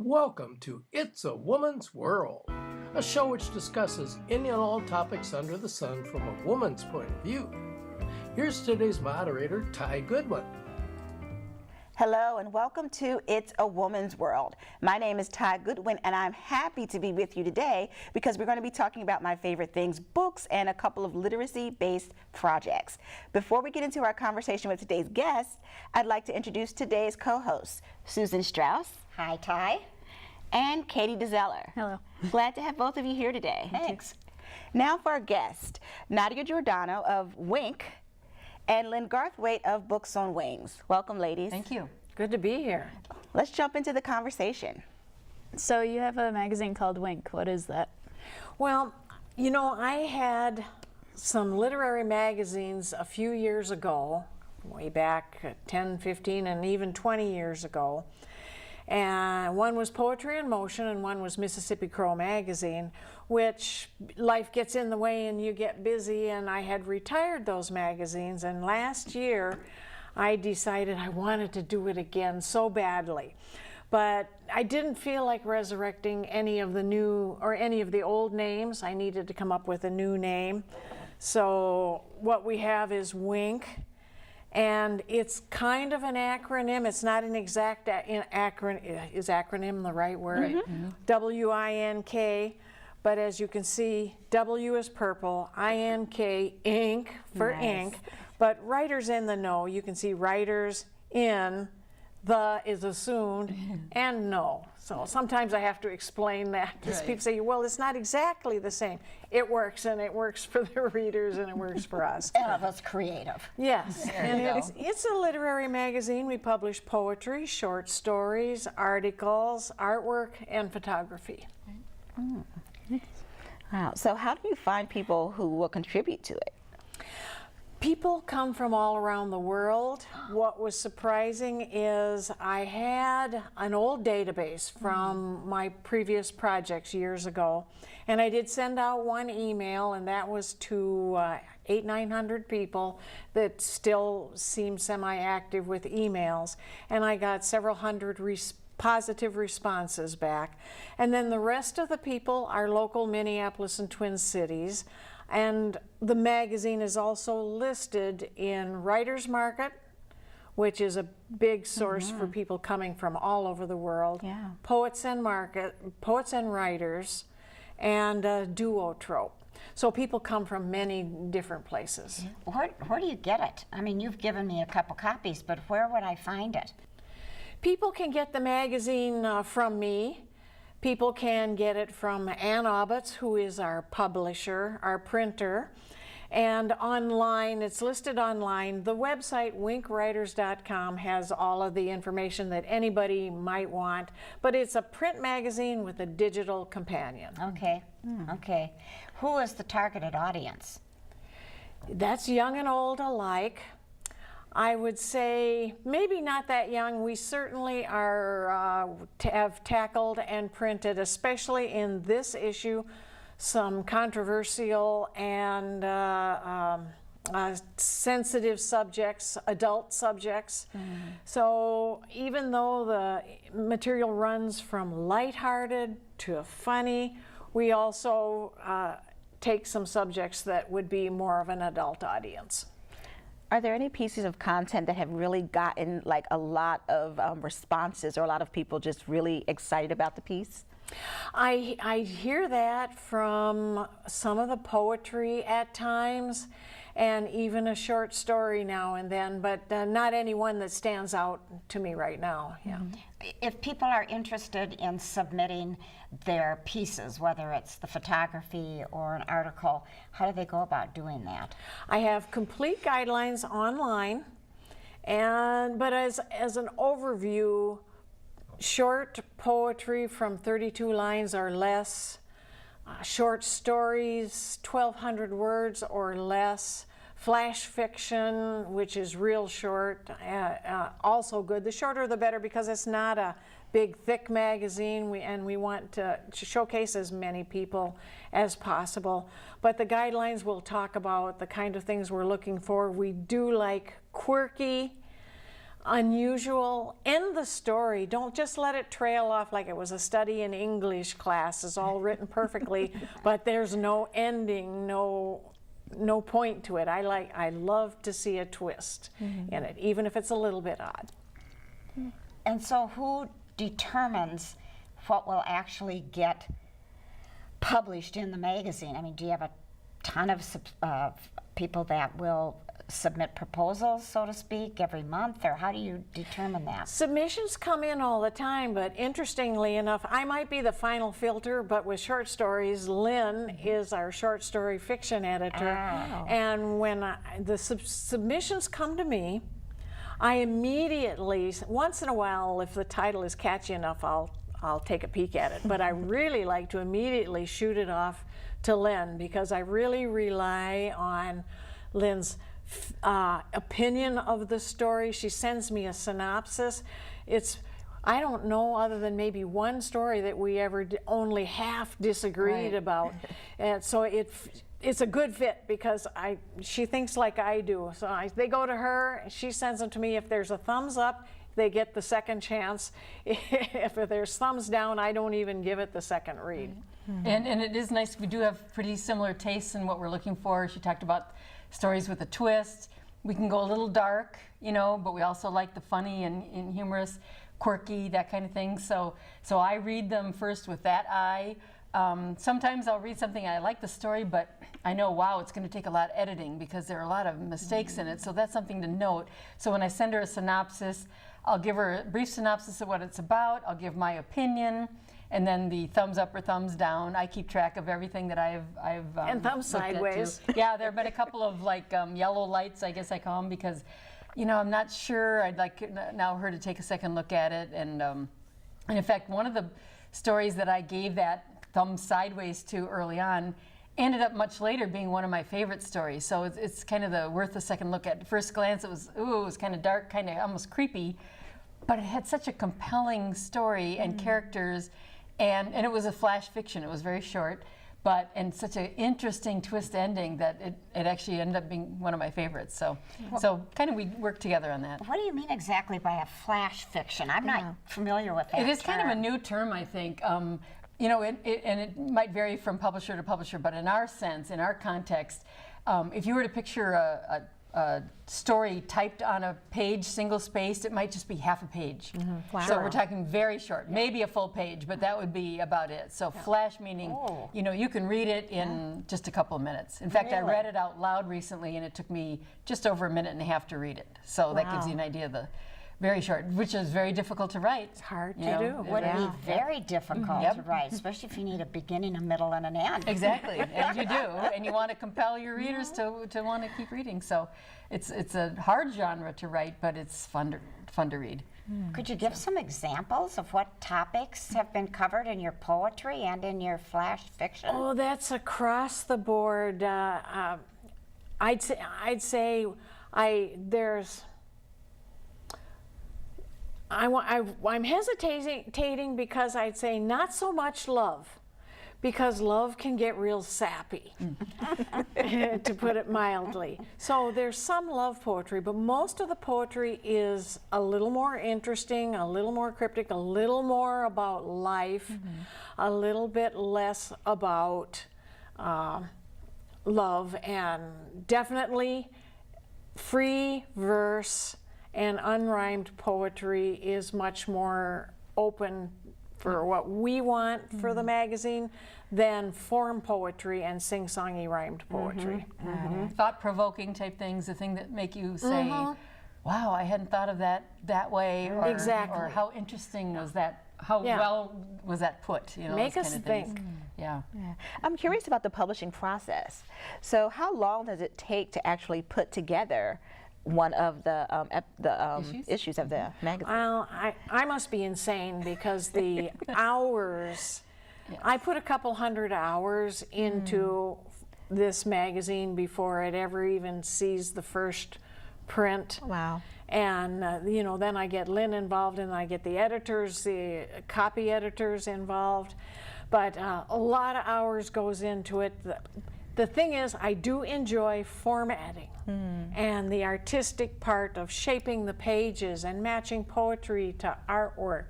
Welcome to It's a Woman's World, a show which discusses any and all topics under the sun from a woman's point of view. Here's today's moderator, Ty Goodwin. Hello and welcome to It's a Woman's World. My name is Ty Goodwin and I'm happy to be with you today because we're going to be talking about my favorite things, books, and a couple of literacy-based projects. Before we get into our conversation with today's guest, I'd like to introduce today's co-hosts, Susan Strauss. Hi, Ty. And Katie DeZeller. Hello. Glad to have both of you here today. Thanks. Now for our guest, Nadia Giordana of Wink and Lynn Garthwaite of Books on Wings. Welcome, ladies. Thank you. Good to be here. Let's jump into the conversation. So you have a magazine called Wink. What is that? Well, you know, I had some literary magazines a few years ago, way back 10, 15, and even 20 years ago. And one was Poetry in Motion and one was Mississippi Crow Magazine, which life gets in the way and you get busy, and I had retired those magazines, and last year I decided I wanted to do it again so badly. But I didn't feel like resurrecting any of the new or any of the old names. I needed to come up with a new name. So what we have is Wink. And it's kind of an acronym. It's not an exact acronym. Is acronym the right word? Mm-hmm. W-I-N-K. But as you can see, W is purple, I-N-K, ink for ink. But writers in the know, you can see writers in, the is assumed, and no. So sometimes I have to explain that because people say, well, it's not exactly the same. It works, and it works for the readers, and it works for us. And that's creative. Yes, and it's a literary magazine. We publish poetry, short stories, articles, artwork, and photography. Mm. Wow. So how do you find people who will contribute to it? People come from all around the world. What was surprising is I had an old database from my previous projects years ago, and I did send out one email, and that was to 800-900 people that still seem semi-active with emails, and I got several hundred positive responses back. And then the rest of the people are local Minneapolis and Twin Cities. And the magazine is also listed in Writers Market, which is a big source for people coming from all over the world. Yeah. Poets and Writers, and Duotrope. So people come from many different places. Where do you get it? I mean, you've given me a couple copies, but where would I find it? People can get the magazine from me. People can get it from Ann Obbitz, who is our publisher, our printer, and online, it's listed online. The website, winkwriters.com, has all of the information that anybody might want, but it's a print magazine with a digital companion. Okay, okay. Who is the targeted audience? That's young and old alike. I would say maybe not that young. We certainly are have tackled and printed, especially in this issue, some controversial and sensitive subjects, adult subjects. So even though the material runs from lighthearted to funny, we also take some subjects that would be more of an adult audience. Are there any pieces of content that have really gotten like a lot of responses, or a lot of people just really excited about the piece? I hear that from some of the poetry at times, and even a short story now and then, but not any one that stands out to me right now. Yeah. If people are interested in submitting their pieces, whether it's the photography or an article, how do they go about doing that? I have complete guidelines online, but as an overview, short poetry from 32 lines or less, short stories, 1,200 words or less, flash fiction, which is real short, also good. The shorter the better, because it's not a big, thick magazine, and we want to showcase as many people as possible. But the guidelines will talk about the kind of things we're looking for. We do like quirky, unusual. End the story. Don't just let it trail off like it was a study in English class. It's all written perfectly, but there's no ending, no point to it. I love to see a twist in it, even if it's a little bit odd. And so who determines what will actually get published in the magazine? I mean, do you have a ton of people that will submit proposals, so to speak, every month, or how do you determine that? Submissions come in all the time, but interestingly enough, I might be the final filter, but with short stories, Lynn is our short story fiction editor. And when the submissions come to me, I immediately, once in a while, if the title is catchy enough, I'll take a peek at it. But I really like to immediately shoot it off to Lynn, because I really rely on Lynn's opinion of the story. She sends me a synopsis. I don't know, other than maybe one story that we ever only half disagreed about. And so it's a good fit, because she thinks like I do. So they go to her, she sends them to me. If there's a thumbs up, they get the second chance. If there's thumbs down, I don't even give it the second read. And it is nice, we do have pretty similar tastes in what we're looking for. She talked about stories with a twist. We can go a little dark, you know, but we also like the funny and humorous, quirky, that kind of thing. So I read them first with that eye. Sometimes I'll read something, I like the story, but I know, wow, it's going to take a lot of editing because there are a lot of mistakes in it, so that's something to note. So when I send her a synopsis, I'll give her a brief synopsis of what it's about, I'll give my opinion, and then the thumbs up or thumbs down. I keep track of everything that I've and thumbs sideways. Yeah, there have been a couple of like yellow lights, I guess I call them, because, you know, I'm not sure. I'd like now her to take a second look at it. And in fact, one of the stories that I gave that thumb sideways to early on ended up much later being one of my favorite stories. So it's kind of worth a second look at. At first glance, it was kind of dark, kind of almost creepy, but it had such a compelling story and characters. And it was a flash fiction. It was very short, and such an interesting twist ending that it actually ended up being one of my favorites. So kind of we worked together on that. What do you mean exactly by a flash fiction? I'm not familiar with that It is term. kind of a new term, I think. You know, and it might vary from publisher to publisher, but in our sense, in our context, if you were to picture a story typed on a page, single-spaced, it might just be half a page. Wow. So we're talking very short, maybe a full page, but that would be about it. So flash meaning, you know, you can read it in just a couple of minutes. In fact, I read it out loud recently, and it took me just over a minute and a half to read it. So that gives you an idea of the very short, which is very difficult to write. It's hard you to know? do. Would be very difficult to write, especially if you need a beginning, a middle, and an end. Exactly, and you do, and you want to compel your readers to want to keep reading. So it's a hard genre to write, but it's fun to read. Could you give some examples of what topics have been covered in your poetry and in your flash fiction? Oh, that's across the board. I'd say I'm hesitating because I'd say not so much love, because love can get real sappy, to put it mildly. So there's some love poetry, but most of the poetry is a little more interesting, a little more cryptic, a little more about life, a little bit less about love, and definitely free verse and unrhymed poetry is much more open for what we want for the magazine than form poetry and sing-songy rhymed poetry. Thought-provoking type things, the thing that make you say, wow, I hadn't thought of that way, or, Exactly. or how interesting was that, how well was that put, you know, Make those us kind of think. things. Yeah. I'm curious about the publishing process. So how long does it take to actually put together one of the issues of the magazine? Well, I must be insane because the hours, I put a couple hundred hours into this magazine before it ever even sees the first print. Wow. And you know, then I get Lynn involved, and I get the editors, the copy editors involved. But a lot of hours goes into it. the thing is, I do enjoy formatting and the artistic part of shaping the pages and matching poetry to artwork.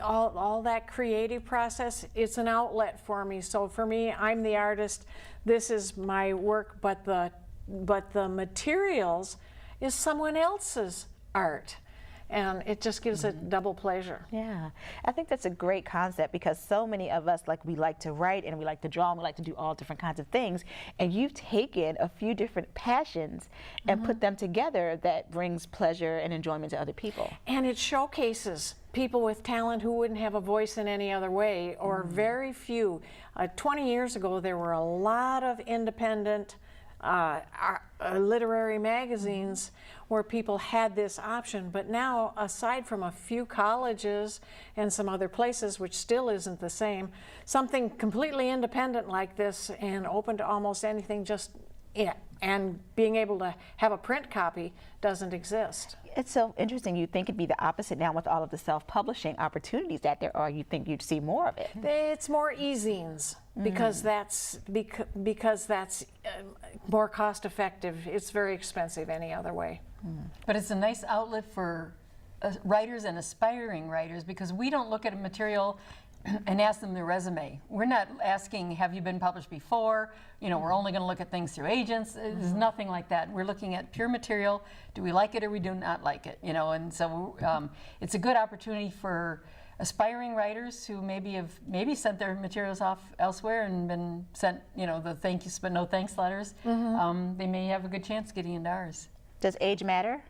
All that creative process, it's an outlet for me. So for me, I'm the artist. This is my work, but the materials is someone else's art. And it just gives it double pleasure. Yeah, I think that's a great concept because so many of us, like, we like to write and we like to draw and we like to do all different kinds of things. And you've taken a few different passions and put them together that brings pleasure and enjoyment to other people. And it showcases people with talent who wouldn't have a voice in any other way, or very few. 20 years ago, there were a lot of independent literary magazines where people had this option, but now, aside from a few colleges and some other places, which still isn't the same, something completely independent like this and open to almost anything, just and being able to have a print copy doesn't exist. It's so interesting. You'd think it'd be the opposite now with all of the self-publishing opportunities that there are. You'd think you'd see more of it. It's more e-zines because that's more cost effective. It's very expensive any other way. But it's a nice outlet for writers and aspiring writers, because we don't look at a material and ask them their resume. We're not asking, have you been published before? You know, we're only going to look at things through agents. There's nothing like that. We're looking at pure material. Do we like it or we do not like it? You know, and so it's a good opportunity for aspiring writers who maybe have sent their materials off elsewhere and been sent, you know, the thank yous but no thanks letters. They may have a good chance getting into ours. Does age matter?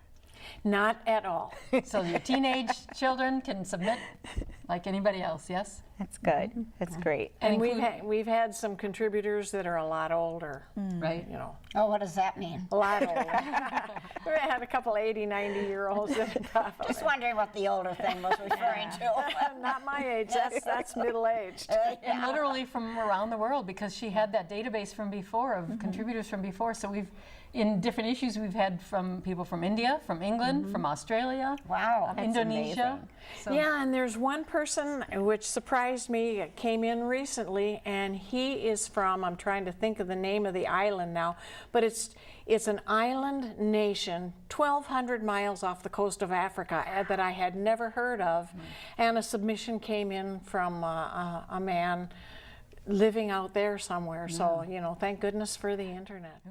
Not at all. So your teenage children can submit like anybody else, yes? That's good. That's great. And we've had some contributors that are a lot older, right? You know, Oh, what does that mean? a lot older. We had a couple 80, 90-year-olds that probably. Just wondering what the older thing was referring to. Not my age. That's middle-aged. And literally from around the world, because she had that database from before of contributors from before. So in different issues, we've had from people from India, from England, from Australia, Wow. Indonesia. So Yeah, and there's one person which surprised me, came in recently, and he is from, I'm trying to think of the name of the island now, but it's an island nation 1,200 miles off the coast of Africa that I had never heard of, and a submission came in from a man living out there somewhere, so, you know, thank goodness for the internet.